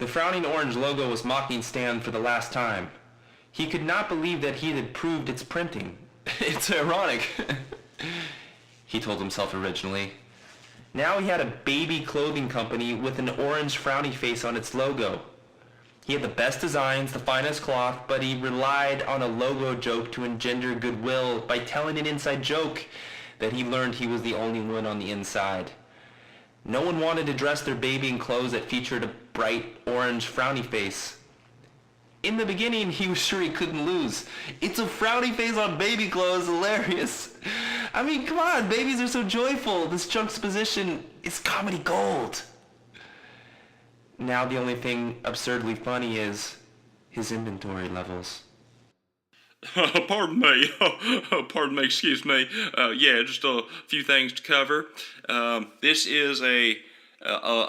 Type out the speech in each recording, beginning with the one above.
The frowning orange logo was mocking Stan for the last time. He could not believe that he had proved its printing. It's ironic, he told himself originally. Now he had a baby clothing company with an orange frowny face on its logo. He had the best designs, the finest cloth, but he relied on a logo joke to engender goodwill by telling an inside joke that he learned he was the only one on the inside. No one wanted to dress their baby in clothes that featured a bright orange frowny face. In the beginning, he was sure he couldn't lose. It's a frowny face on baby clothes, hilarious. I mean, come on, babies are so joyful. This juxtaposition is comedy gold. Now the only thing absurdly funny is his inventory levels. Pardon me. Pardon me, excuse me. Just a few things to cover. This is a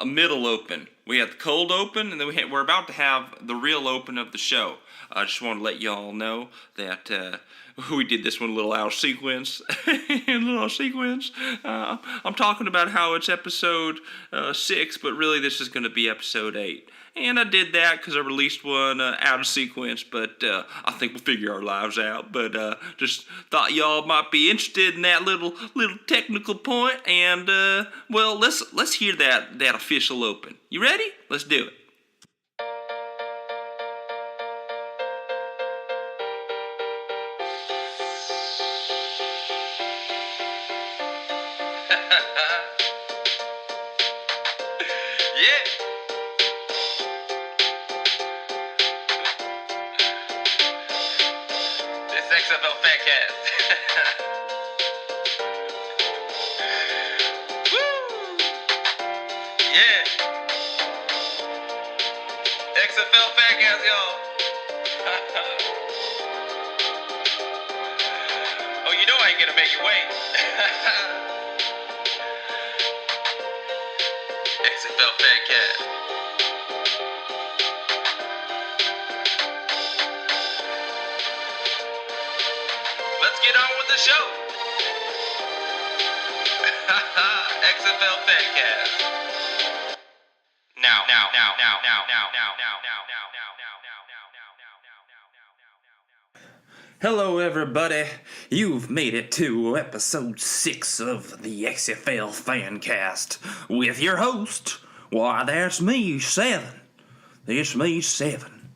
middle open. We had the cold open, and then we're about to have the real open of the show. I just want to let y'all know that we did this one a little out of sequence. I'm talking about how it's episode 6, but really this is going to be episode 8. And I did that because I released one out of sequence, but I think we'll figure our lives out. But just thought y'all might be interested in that little technical point. And well, let's hear that official open. You ready? Let's do it. Yeah. This XFL Fancast. Woo! Yeah. XFL Fancast, y'all. Oh, you know I ain't gonna make you wait. XFL Fancast. Let's get on with the show. XFL Fancast. Now. Hello everybody, you've made it to episode 6 of the XFL Fancast with your host, why that's me, 7. It's me, 7.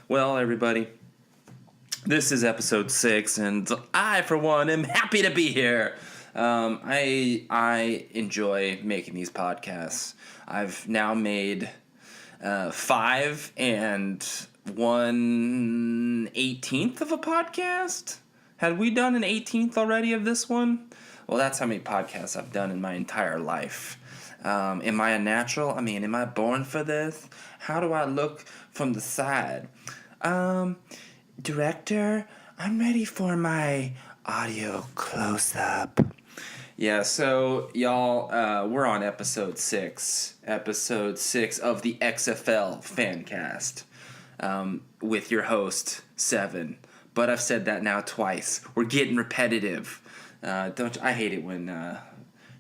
Well everybody, this is episode 6 and I for one am happy to be here. I enjoy making these podcasts. I've now made 5 and 1/18th of a podcast? Had we done an 18th already of this one? Well, that's how many podcasts I've done in my entire life. Am I a natural? I mean, am I born for this? How do I look from the side? Director, I'm ready for my audio close-up. Yeah, so y'all, we're on episode 6 of the XFL Fancast. With your host, 7. But I've said that now twice. We're getting repetitive. I hate it when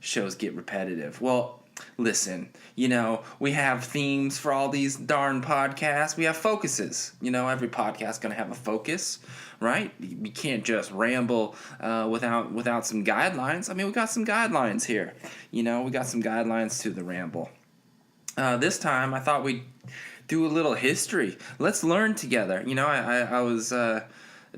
shows get repetitive. Well, listen, we have themes for all these darn podcasts. We have focuses. Every podcast's going to have a focus, right? You can't just ramble without some guidelines. I mean, we got some guidelines here. We got some guidelines to the ramble. This time, I thought we'd do a little history. Let's learn together. I was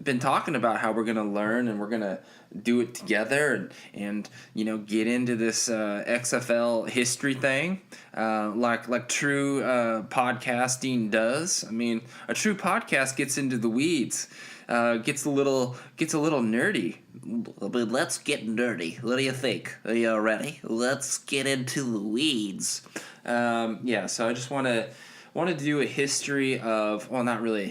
been talking about how we're gonna learn and we're gonna do it together and get into this XFL history thing, like true podcasting does. I mean, a true podcast gets into the weeds, gets a little nerdy. But let's get nerdy. What do you think? Are you ready? Let's get into the weeds. So I just want to do a history of, well, not really a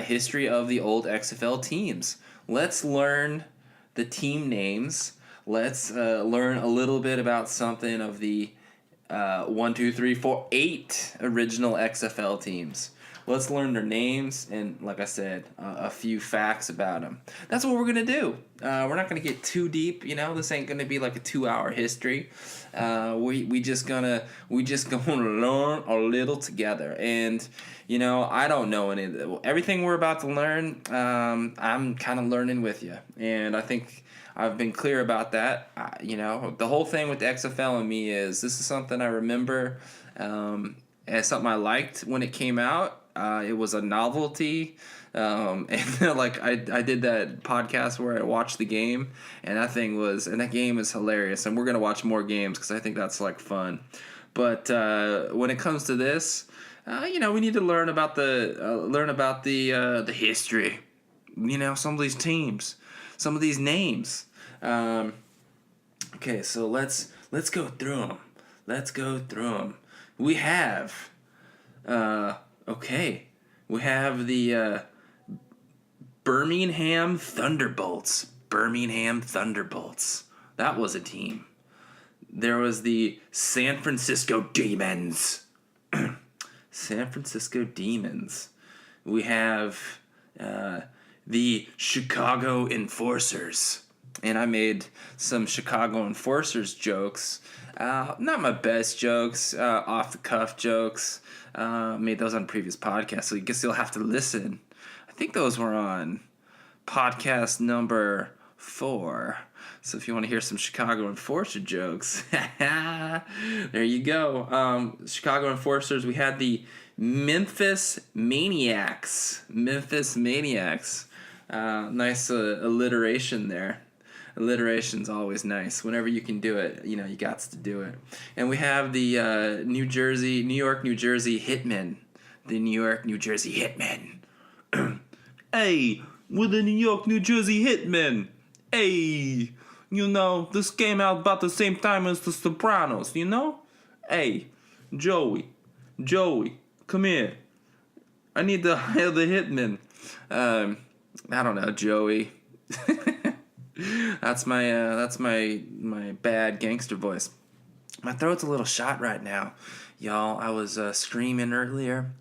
history of the old XFL teams. Let's learn the team names. Let's learn a little bit about something of the 8 original XFL teams. Let's learn their names and, like I said, a few facts about them. That's what we're gonna do. We're not gonna get too deep. This ain't gonna be like a 2-hour history. We just gonna learn a little together. And I don't know everything we're about to learn. I'm kind of learning with you, and I think I've been clear about that. The whole thing with the XFL and me is this is something I remember as something I liked when it came out. It was a novelty. And like I did that podcast where I watched the game, and that game is hilarious. And we're going to watch more games because I think that's like fun. But when it comes to this, we need to learn about the history. Some of these teams, some of these names. Okay, so let's go through them. We have the Birmingham Thunderbolts. That was a team. There was the San Francisco Demons. We have the Chicago Enforcers. And I made some Chicago Enforcers jokes. Not my best jokes, off-the-cuff jokes. Made those on previous podcasts, so I guess you'll have to listen. I think those were on podcast number 4. So if you want to hear some Chicago Enforcer jokes, there you go. Chicago Enforcers, we had the Memphis Maniacs. Nice alliteration there. Alliteration's always nice. Whenever you can do it, you got to do it. And we have the New York, New Jersey Hitmen. The New York, New Jersey Hitmen. Hey, we're the New York, New Jersey Hitmen. Hey, this came out about the same time as The Sopranos, Hey, Joey, come here. I need to hire the Hitmen. I don't know, Joey. That's my bad gangster voice. My throat's a little shot right now, y'all. I was screaming earlier,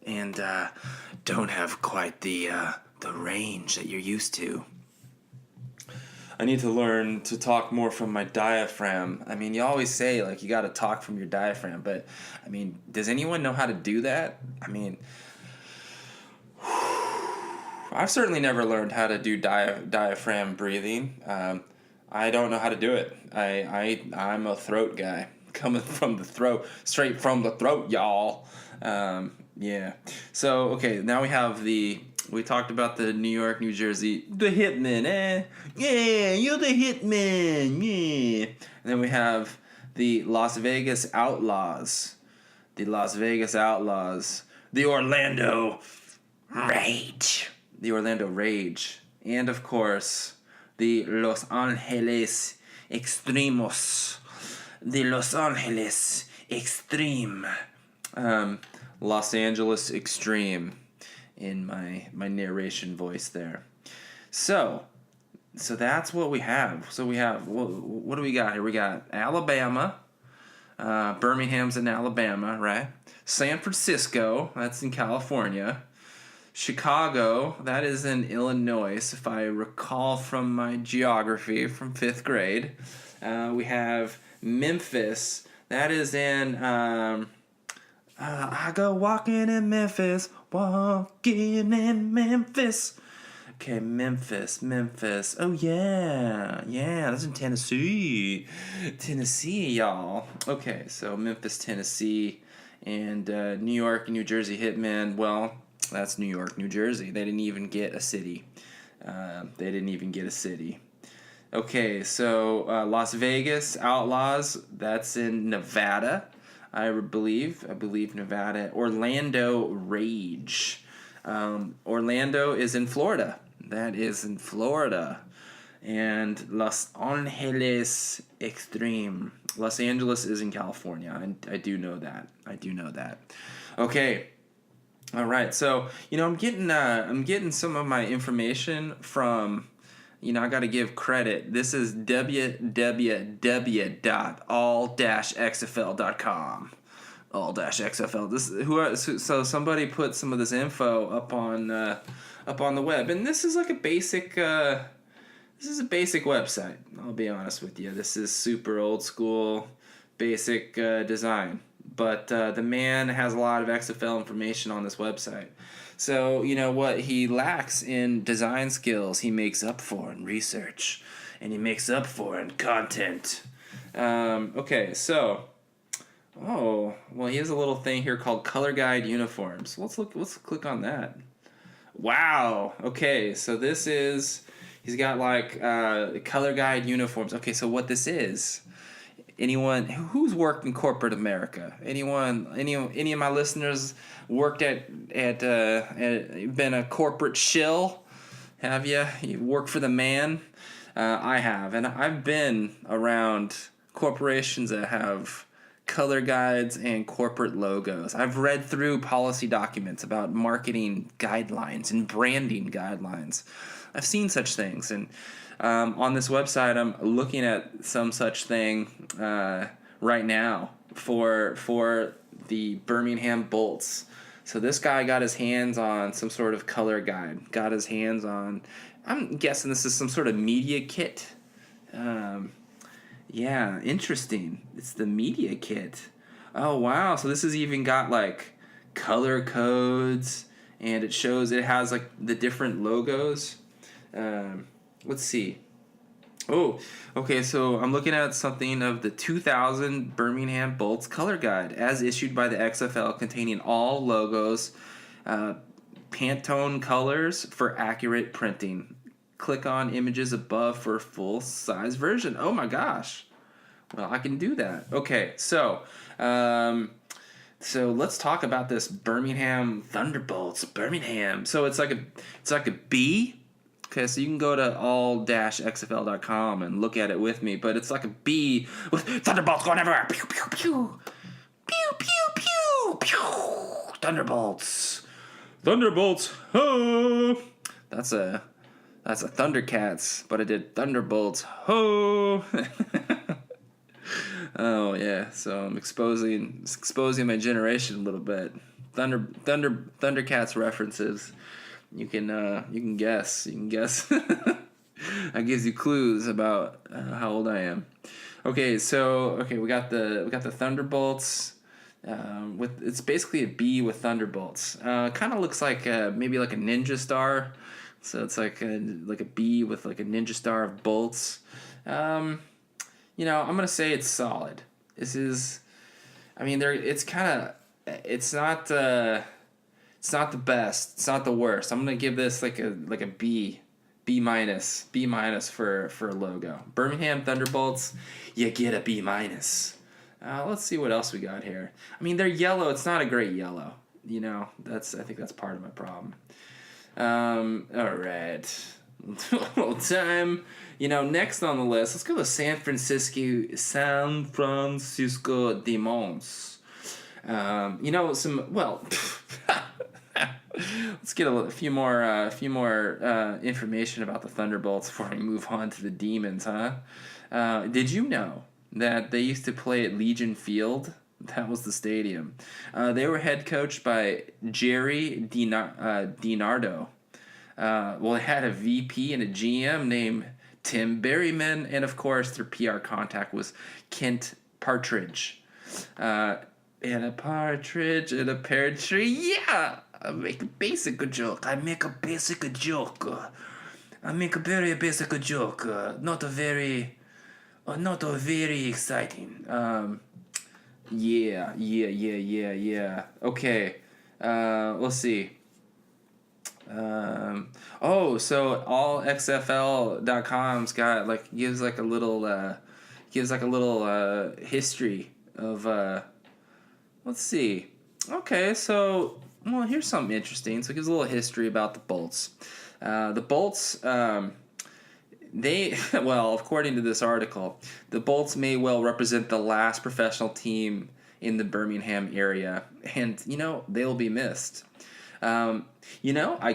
and don't have quite the range that you're used to. I need to learn to talk more from my diaphragm. I mean, you always say like you got to talk from your diaphragm, but I mean, does anyone know how to do that? I mean, I've certainly never learned how to do diaphragm breathing. I don't know how to do it. I'm a throat guy, coming from the throat, straight from the throat, y'all. Yeah. So okay, now we talked about the New York, New Jersey, the Hitmen. Yeah, you're the Hitman. Yeah. And then we have the Las Vegas Outlaws, the Orlando Rage, and of course, the Los Angeles Extremos, Los Angeles Extreme, in my narration voice there. So that's what we have. So we have, what do we got here? We got Alabama. Birmingham's in Alabama, right? San Francisco, that's in California. Chicago, that is in Illinois, if I recall from my geography from 5th grade. We have Memphis, that is in, I go walking in Memphis. Okay, Memphis. Oh, yeah, that's in Tennessee, y'all. Okay, so Memphis, Tennessee, and New York, New Jersey Hitmen, well, that's New York, New Jersey. They didn't even get a city. Okay, so Las Vegas Outlaws, that's in Nevada, I believe Nevada. Orlando Rage. Orlando is in Florida. That is in Florida. And Los Angeles Extreme. Los Angeles is in California. I do know that. Okay. All right. So, I'm getting some of my information from, I got to give credit. This is www.all-xfl.com. all dash XFL. So somebody put some of this info up on the web, and this is like a basic. This is a basic website. I'll be honest with you. This is super old school, basic design. But the man has a lot of XFL information on this website. So, you know what he lacks in design skills, he makes up for in research. And he makes up for in content. Okay, so... Oh, well, he has a little thing here called Color Guide Uniforms. Let's click on that. Wow. Okay, so this is... He's got, like, Color Guide Uniforms. Okay, so what this is... Anyone who's worked in corporate America? Any of my listeners worked at been a corporate shill? Have you? You worked for the man? I have, and I've been around corporations that have color guides and corporate logos. I've read through policy documents about marketing guidelines and branding guidelines. I've seen such things, and on this website, I'm looking at some such thing right now for the Birmingham Bolts. So this guy got his hands on some sort of color guide. Got his hands on, I'm guessing this is some sort of media kit. Yeah, interesting. It's the media kit. Oh, wow. So this has even got like color codes, and it has like the different logos. Let's see. Oh, okay, so I'm looking at something of the 2000 Birmingham Bolts color guide as issued by the XFL, containing all logos, Pantone colors for accurate printing. Click on images above for a full-size version. Oh my gosh. Well, I can do that. Okay, so let's talk about this Birmingham Thunderbolts. Birmingham. So it's like a B. Okay, so you can go to all-xfl.com and look at it with me, but it's like a B with thunderbolts going everywhere. Pew, pew, pew. Pew, pew, pew. Pew. Thunderbolts. Thunderbolts. Oh. That's a Thundercats, but I did Thunderbolts. Ho. Oh yeah, so I'm exposing my generation a little bit. Thundercats references. You can guess. That gives you clues about how old I am. Okay, we got the Thunderbolts. It's basically a B with Thunderbolts. Kind of looks like maybe like a ninja star. So it's like a B with like a ninja star of bolts. I'm gonna say it's solid. This is, I mean, it's not the best. It's not the worst. I'm gonna give this like a B minus for a logo. Birmingham Thunderbolts, you get a B minus. Let's see what else we got here. I mean, they're yellow. It's not a great yellow. I think that's part of my problem. All right. Time. Next on the list, let's go to San Francisco Demons. Let's get a few more information about the Thunderbolts before we move on to the Demons, huh? Did you know that they used to play at Legion Field? That was the stadium. They were head coached by Jerry DiNardo. They had a VP and a GM named Tim Berryman, and of course their PR contact was Kent Partridge. And a partridge and a pear tree, yeah! I make a basic joke. I make a very basic joke. Not a very exciting. Yeah. Okay. Let's see. So allxfl.com's got gives a little history of let's see. Okay, so here's something interesting. So it gives a little history about the Bolts. The Bolts, according to this article, the Bolts may well represent the last professional team in the Birmingham area, and they'll be missed. I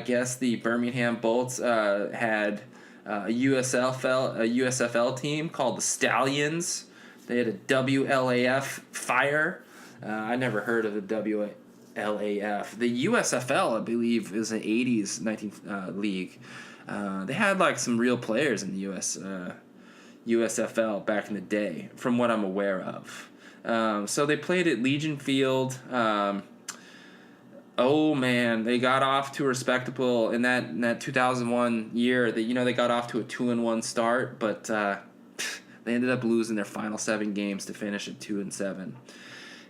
guess the Birmingham Bolts had a USFL team called the Stallions. They had a WLAF Fire. I never heard of the WLAF. The USFL, I believe, is an 80s 19th league. They had like some real players in the USFL back in the day, from what I'm aware of. So they played at Legion Field. Oh man, they got off to a respectable in that 2001 year. They got off to a 2-1 start, but they ended up losing their final 7 games to finish at 2-7.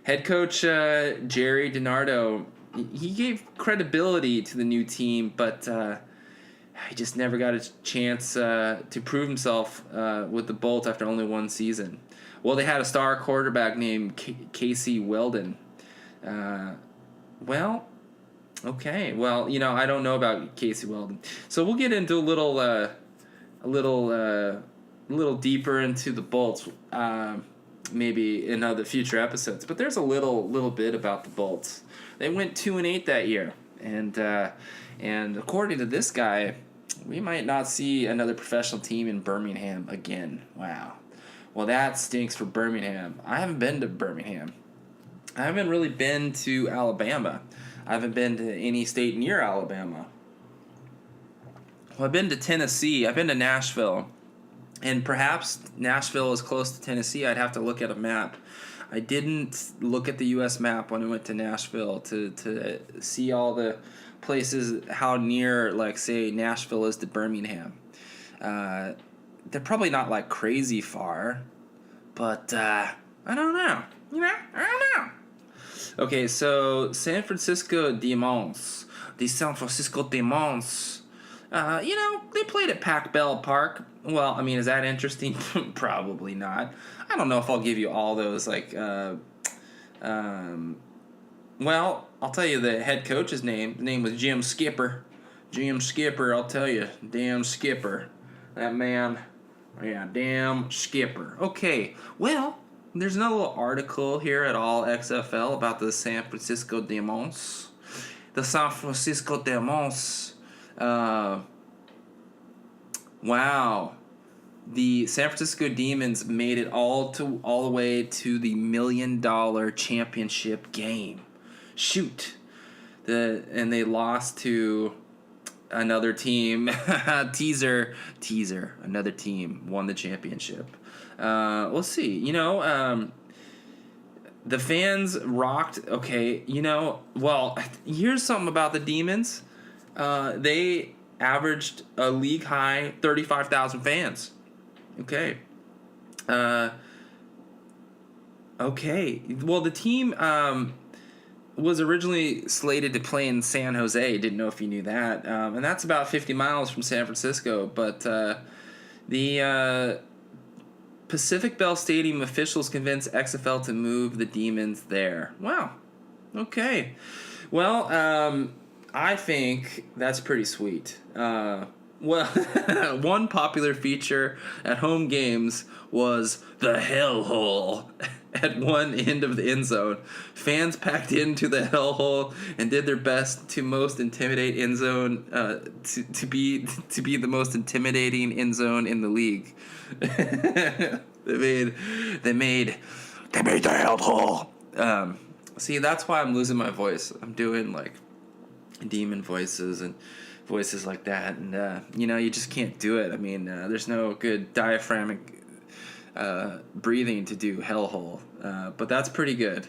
Head coach Jerry DiNardo, he gave credibility to the new team, but he just never got a chance to prove himself with the Bolt after only 1 season. Well, they had a star quarterback named Casey Weldon. Okay. Well, I don't know about Casey Weldon, so we'll get into a little deeper into the Bolts, maybe in other future episodes. But there's a little bit about the Bolts. They went 2-8 that year, and according to this guy, we might not see another professional team in Birmingham again. Wow. Well, that stinks for Birmingham. I haven't been to Birmingham. I haven't really been to Alabama. I haven't been to any state near Alabama. Well, I've been to Tennessee. I've been to Nashville. And perhaps Nashville is close to Tennessee. I'd have to look at a map. I didn't look at the U.S. map when I went to Nashville to see all the places, how near, like, say, Nashville is to Birmingham. They're probably not, like, crazy far. But, I don't know. I don't know. Okay, so San Francisco Demons. The San Francisco Demons. They played at Pac Bell Park. Well, I mean, is that interesting? Probably not. I don't know if I'll give you all those, like, well, I'll tell you the head coach's name. The name was Jim Skipper. Jim Skipper, I'll tell you. Damn Skipper. That man. Yeah, damn Skipper. Okay, well, there's another little article here at All XFL about the San Francisco Demons. The San Francisco Demons. Wow. The San Francisco Demons made it all the way to the $1 million championship game. Shoot. And they lost to another team. teaser. Another team won the championship. We'll see. The fans rocked. Okay, well, here's something about the Demons. They averaged a league high 35,000 fans. Okay. Okay. Well, the team was originally slated to play in San Jose. Didn't know if you knew that. And that's about 50 miles from San Francisco. But the Pacific Bell Stadium officials convinced XFL to move the Demons there. Wow. Okay. Well, I think that's pretty sweet. Well, one popular feature at home games was the hellhole at one end of the end zone. Fans packed into the hellhole and did their best to most intimidate end zone to be the most intimidating end zone in the league. They made the hellhole. See, that's why I'm losing my voice. I'm doing like demon voices and voices like that, and you just can't do it. I mean, there's no good diaphragmatic breathing to do hellhole, but that's pretty good.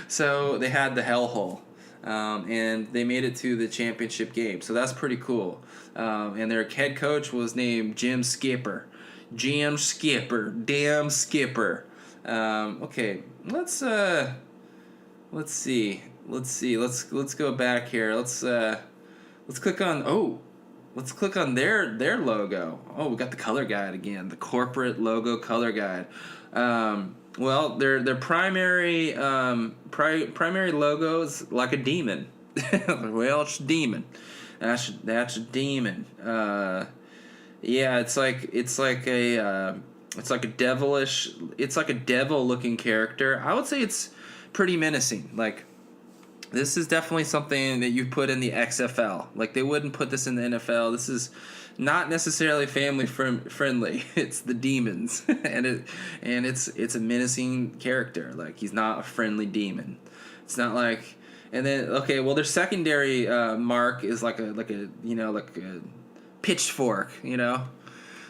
So they had the hellhole, and they made it to the championship game, so that's pretty cool. And their head coach was named Jim Skipper. Damn Skipper. Okay, let's see. Let's go back here. Let's click on their logo. Oh, we got the color guide again. The corporate logo color guide. Well, their primary logo is like a demon. Well, it's a demon. That's a demon. Yeah, it's like a devil looking character. I would say it's pretty menacing. Like, This is definitely something that you put in the XFL. Like, they wouldn't put this in the NFL. This is not necessarily family friendly. It's the demons, and it's a menacing character. Like, he's not a friendly demon. It's not like, and then okay, well, their secondary mark is like a pitchfork.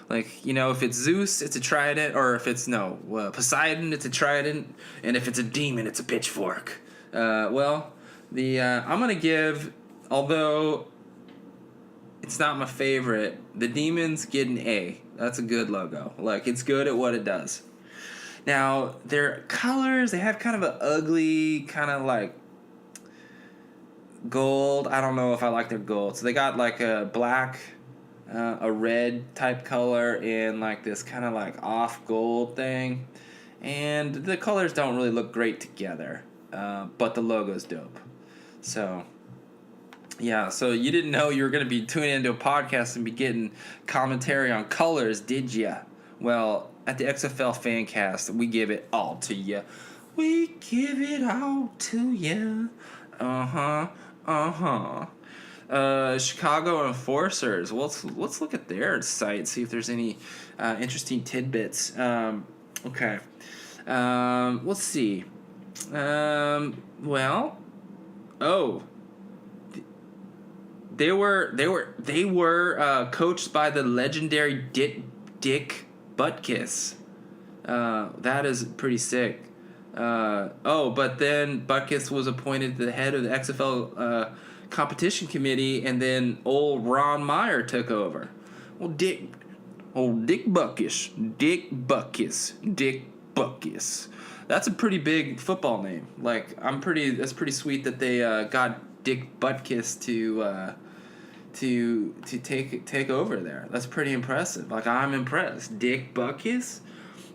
Like, if it's Zeus, it's a trident, or if it's Poseidon, it's a trident, and if it's a demon, it's a pitchfork. I'm gonna give, although it's not my favorite, the demons get an A. That's a good logo. Like, it's good at what it does. Now, their colors, they have kind of an ugly, kind of like gold. I don't know if I like their gold. So they got like a black, a red type color, and like this kind of like off gold thing. And the colors don't really look great together, but the logo's dope. So, yeah, so you didn't know you were going to be tuning into a podcast and be getting commentary on colors, did ya? Well, at the XFL Fancast, we give it all to you. We give it all to you. Chicago Enforcers. Let's look at their site, see if there's any interesting tidbits. Okay. Let's see. They were coached by the legendary Dick Butkus. That is pretty sick. But then Butkus was appointed the head of the XFL competition committee, and then old Ron Meyer took over. Well, Dick Butkus. That's a pretty big football name. Like, that's pretty sweet that they got Dick Butkus to take over there. That's pretty impressive. Like, I'm impressed. Dick Butkus?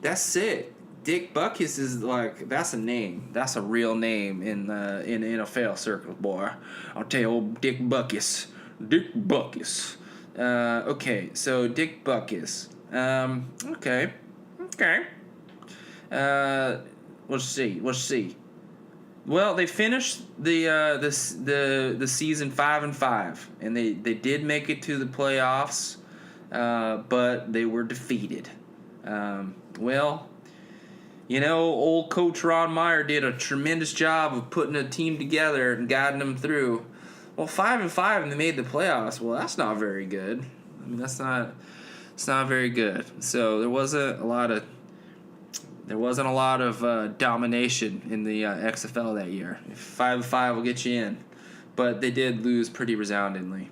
That's sick. Dick Butkus is like, that's a name. That's a real name in the NFL circles, boy. I'll tell you, old Dick Butkus. Okay, so Dick Butkus. Okay. Let's see. Well, they finished the season 5-5, and they did make it to the playoffs, but they were defeated. Old Coach Ron Meyer did a tremendous job of putting a team together and guiding them through. Well, 5-5, and they made the playoffs. Well, that's not very good. I mean, it's not very good. So there wasn't a lot of domination in the XFL that year. 5-5 will get you in, but they did lose pretty resoundingly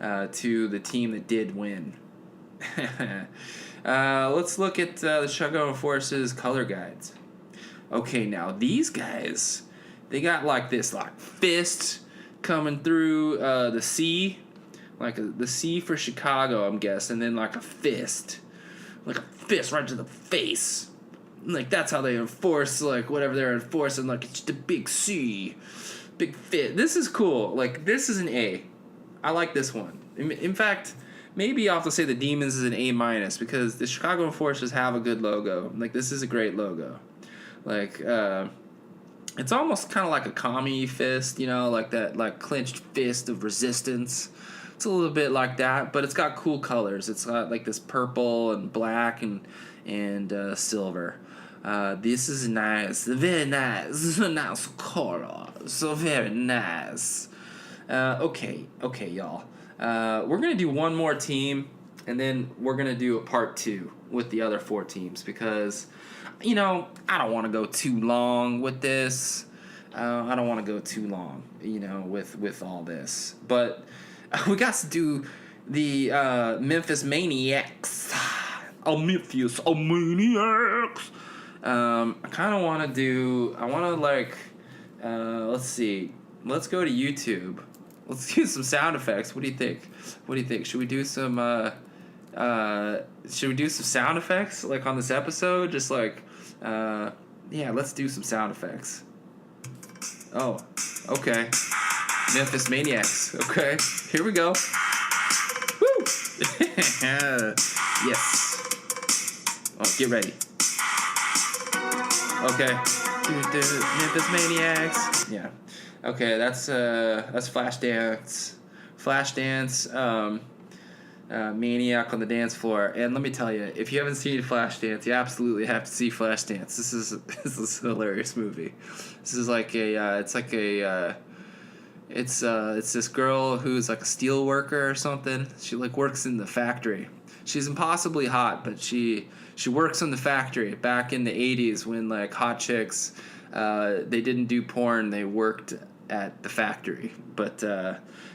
to the team that did win. Let's look at the Chicago Enforcers color guides. Okay, now these guys, they got like this like fist coming through the C, like the C for Chicago, I'm guessing, and then like a fist right to the face. Like, that's how they enforce, like, whatever they're enforcing. Like, it's just a big C. Big fit. This is cool. Like, this is an A. I like this one. In fact, maybe I'll have to say the Demons is an A-, because the Chicago Enforcers have a good logo. Like, this is a great logo. Like, it's almost kind of like a commie fist, like that, like, clenched fist of resistance. It's a little bit like that, but it's got cool colors. It's got, like, this purple and black and silver. This is nice, very nice. This is a nice color, so very nice. Okay, y'all. We're gonna do one more team, and then we're gonna do a part 2 with the other 4 teams, because, I don't want to go too long with this. I don't want to go too long, with all this. But we got to do the Memphis Maniacs. Memphis Maniacs. I kind of want to let's see. Let's go to YouTube. Let's do some sound effects. What do you think? Should we do some sound effects like on this episode? Just like, let's do some sound effects. Oh, okay. Memphis Maniacs. Okay, here we go. Woo! Yes. Oh, get ready. Okay. Memphis Maniacs. Yeah. Okay, that's Flashdance. Flashdance. Maniac on the dance floor. And let me tell you, if you haven't seen Flashdance, you absolutely have to see Flashdance. This is a hilarious movie. This is like it's this girl who's like a steel worker or something. She like works in the factory. She's impossibly hot, but she works in the factory back in the 80s when like hot chicks they didn't do porn, they worked at the factory. But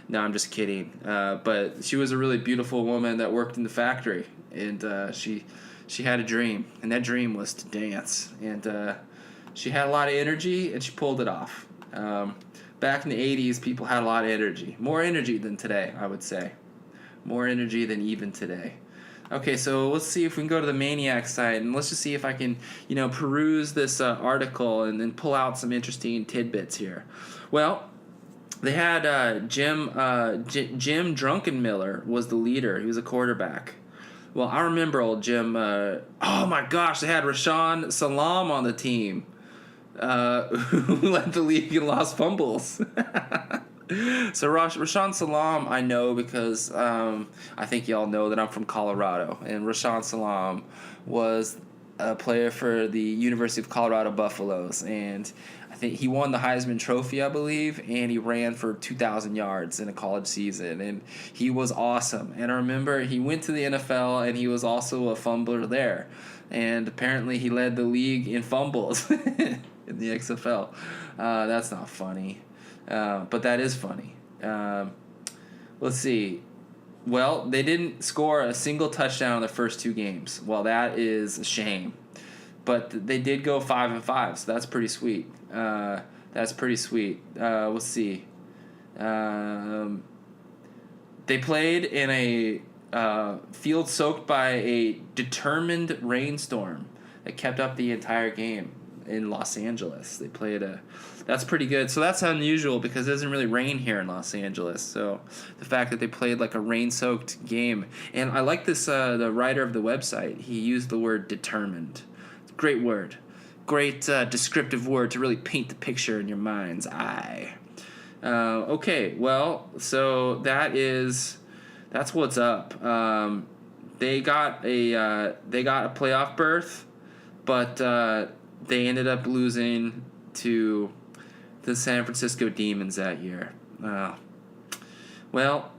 no, I'm just kidding. But she was a really beautiful woman that worked in the factory, and she had a dream, and that dream was to dance. And she had a lot of energy, and she pulled it off. Back in the 80s, people had a lot of energy. More energy than today, I would say. More energy than even today. Okay, so let's see if we can go to the Maniac site, and let's just see if I can, peruse this article and then pull out some interesting tidbits here. Well, they had Jim Drunkenmiller was the leader. He was a quarterback. Well, I remember old Jim. Oh my gosh, they had Rashawn Salam on the team, who led the league in lost fumbles. So Rashawn Salam, I know because I think y'all know that I'm from Colorado, and Rashawn Salam was a player for the University of Colorado Buffaloes, and I think he won the Heisman Trophy, I believe, and he ran for 2,000 yards in a college season, and he was awesome. And I remember he went to the NFL, and he was also a fumbler there, and apparently he led the league in fumbles in the XFL. That's not funny. But that is funny. Let's see. Well, they didn't score a single touchdown in the first two games. Well, that is a shame. But they did go 5-5, so that's pretty sweet. Let's see. They played in a field soaked by a determined rainstorm that kept up the entire game in Los Angeles. They played that's pretty good. So that's unusual because it doesn't really rain here in Los Angeles. So the fact that they played like a rain-soaked game. And I like this, the writer of the website, he used the word determined. Great word. Great descriptive word to really paint the picture in your mind's eye. Okay, well, so that's what's up. They got a playoff berth, but they ended up losing to the San Francisco Demons that year. Well,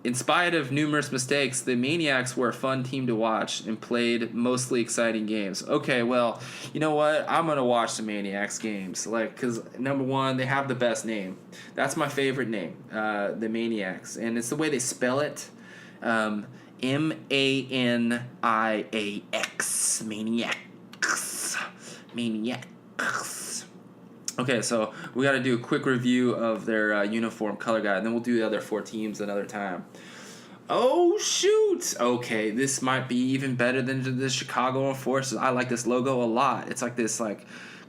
in spite of numerous mistakes, the Maniacs were a fun team to watch and played mostly exciting games. Okay, well, you know what? I'm going to watch the Maniacs games. Because, number one, they have the best name. That's my favorite name, the Maniacs. And it's the way they spell it. M-A-N-I-A-X. Maniacs. Okay, so we got to do a quick review of their uniform color guide, and then we'll do the other four teams another time. Oh, shoot! Okay, this might be even better than the Chicago Enforcers. I like this logo a lot. It's like this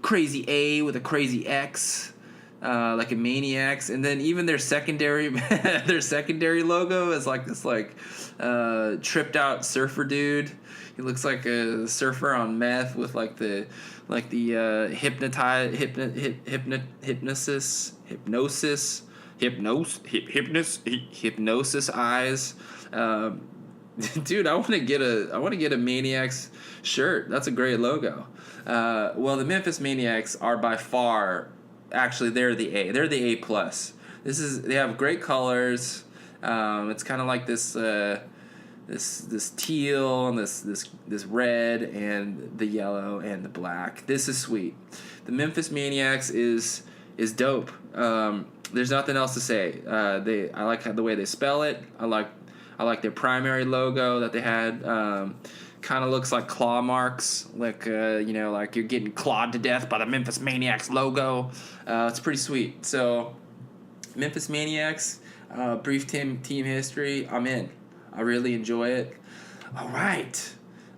crazy A with a crazy X, like a Maniacs, and then even their secondary logo is like this tripped out surfer dude. He looks like a surfer on meth with the hypnosis eyes. Dude, I want to get a Maniacs shirt. That's a great logo. Well, the Memphis Maniacs are by far, actually, they're the A. They're the A plus. They have great colors. It's kind of like this teal and this red and the yellow and the black. This is sweet. The Memphis Maniacs is dope. There's nothing else to say. I like the way they spell it. I like their primary logo that they had. Kind of looks like claw marks, like you're getting clawed to death by the Memphis Maniacs logo. It's pretty sweet. So, Memphis Maniacs, brief team history. I'm in. I really enjoy it. All right.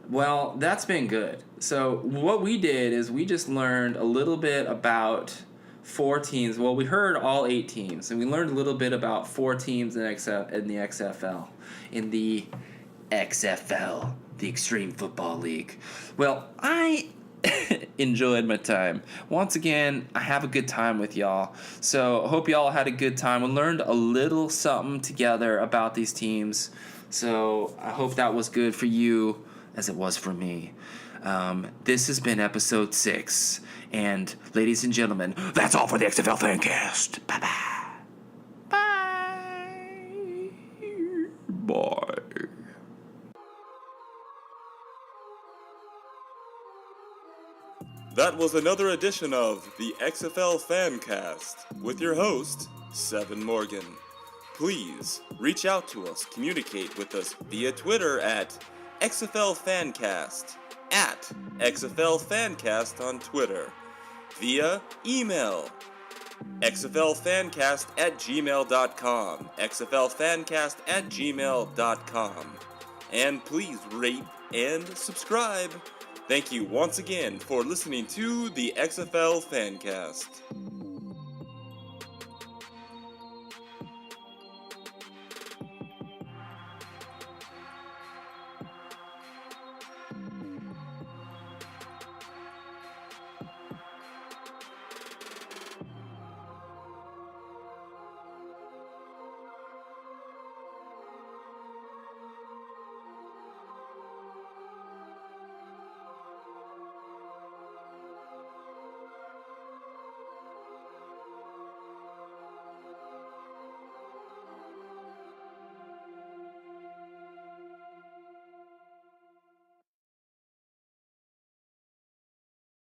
Well, that's been good. So what we did is we just learned a little bit about four teams. Well, we heard all 8 teams, and we learned a little bit about 4 teams in the XFL. In the XFL, the Extreme Football League. Well, I enjoyed my time. Once again, I have a good time with y'all. So I hope y'all had a good time and learned a little something together about these teams. So I hope that was good for you as it was for me. This has been episode 6. And ladies and gentlemen, that's all for the XFL Fancast. Bye-bye. Bye. Bye. That was another edition of the XFL Fancast with your host, Seven Morgan. Please reach out to us, communicate with us via Twitter at XFL Fancast, at XFL Fancast on Twitter, via email, xflfancast@gmail.com, xflfancast@gmail.com, and please rate and subscribe. Thank you once again for listening to the XFL Fancast.